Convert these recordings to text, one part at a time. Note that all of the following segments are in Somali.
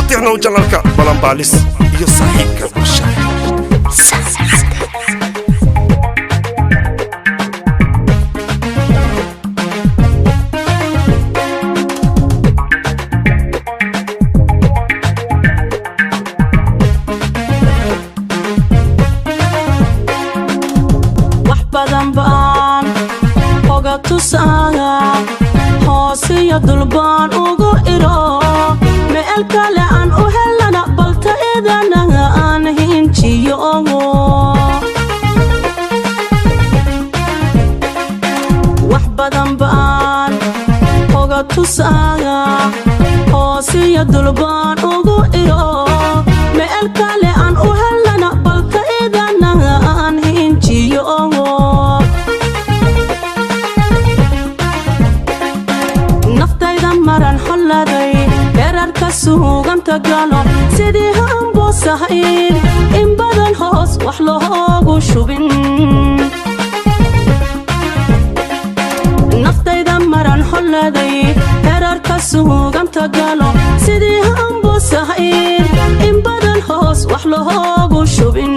كتيرنا وجنالك بلانباليس iyo saaxiibka bulshada wax badan baan oga tusaaya hoosiyo dulbaan ugu iro meel kale aan u helana balta idana aan hinjiyo wax badan baan oga tusaaya hoosiyo dulbaan ugu iro meel kale aan u helana balta idana aan hinjiyo naftayda maran xoladay herarka suuganta galo sidii hambosahayn in badan hoos wax loogu shubin naftayda maran xoladay herarka suuganta galo sidii hambosahayn in badan hoos wax loogu shubin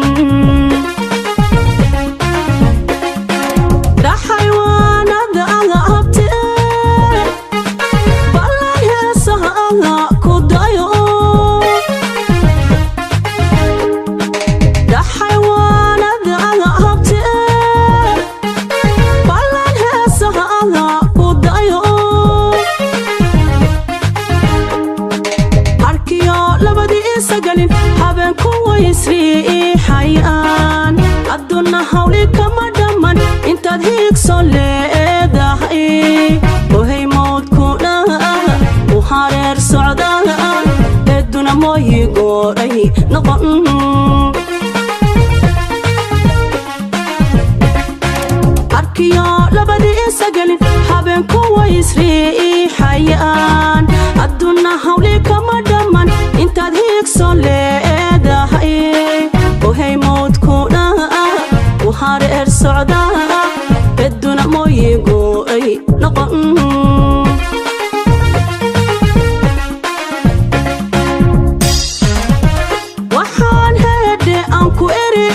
haben kuwa isrii xayaan aduna hawli kama dhaman intaad hiigso leedahay ohay moodku dhaha u hareer socdaa eduna mooyi gooray noqon arkiyo labadii isagalin haben kuwa isrii xayaan aduna hawli kama dhaman intaad hiigso leedahay ohay moodku dhaha u hareer socdaa eduna mooyi gooray noqon waxaan hedhe aan ku eri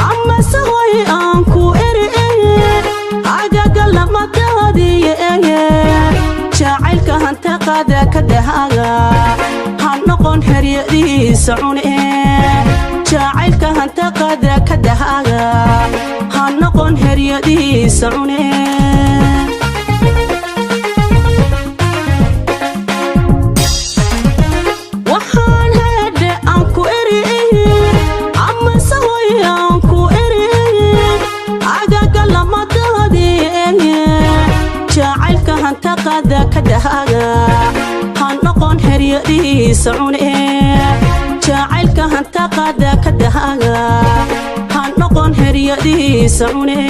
ama sahoy aan ku eri agaga lama daadiye jacaylka hanta qaada ka dhahaga noqon xeriyadiisa cune jacaylka hanta qaada ka dhahaga ha noqon xeriyadiisa cune waxaan hedhe aan ku eri ama sahoy aan ku eri agaga lama daadiye jacaylka hanta qaada ka dhahaga noqon xeriyadiisa cune jacaylka hanta qaada ka dhahaga ha noqon xeriyadiisa cune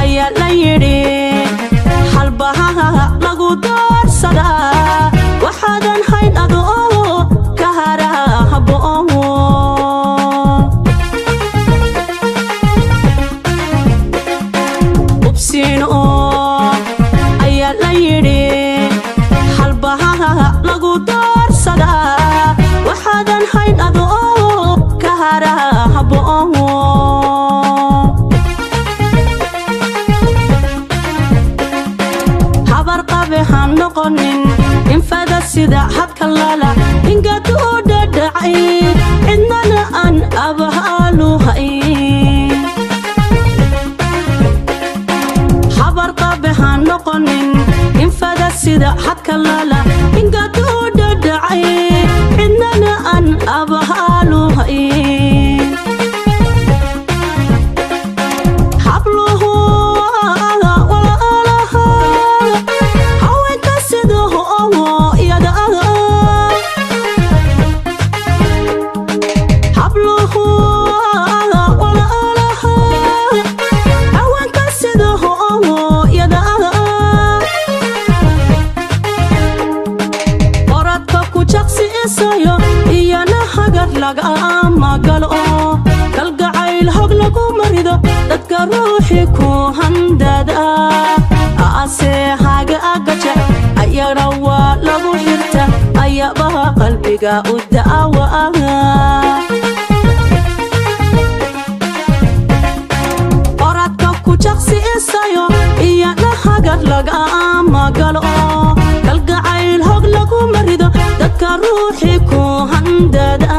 ayaa la yidhi halbaha lagu doorsadaa waxaadan hayn adoo ka harahabo ubsiino ayaa la yidhi halbaha lagu doorsadaa waxaadan hayn adoo ka harahabo han noqonin infada sida hadka lala ingad u dhadhacay cidnana aan abahaalu hayn habar qabe han noqonin infada sida hadka lala ingad u dhadhacay cidnana aan abahaalu hayn habluhu lagama galo kalgacayl hog lagu marido dadka ruuxi ku handada ase haga agaja ayara waa lagu xirta ayabaha qalbiga u daawa oradka ku jaqsi isayo iyana hagar lagama galo kalgacayl hog lagu marido dadka ruuxi ku handada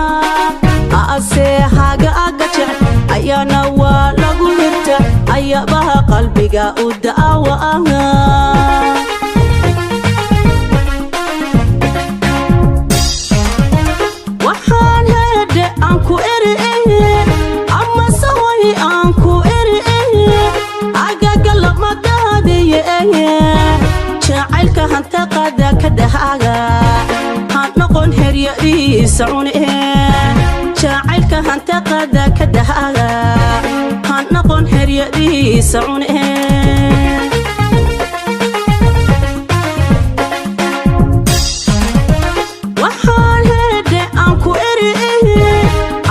ase haga agaja ayana waa lagu xirta ayabaha qalbiga u daawa waxaan hede aan ku eri ama saway aan ku eri agaga lamadadiye jacaylka hanta qada ka dhahaga han noqon heryadiisa cune jacaylka hanta qada ka dhahaga han noqon heryadiisa cune waxaan hede aan ku eri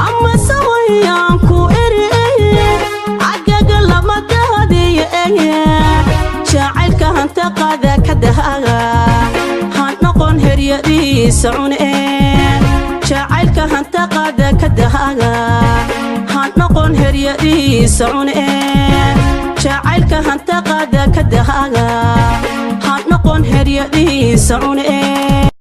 ama saway aan ku eri agaga lamadadiye jacaylka hanta qada ka dhahaga han noqon heryadiisa cune jacaylka hanta qada ka dhahaga han noqon heryadiisa cune jacaylka hanta qada ka dhahaga han noqon heryadiisa cune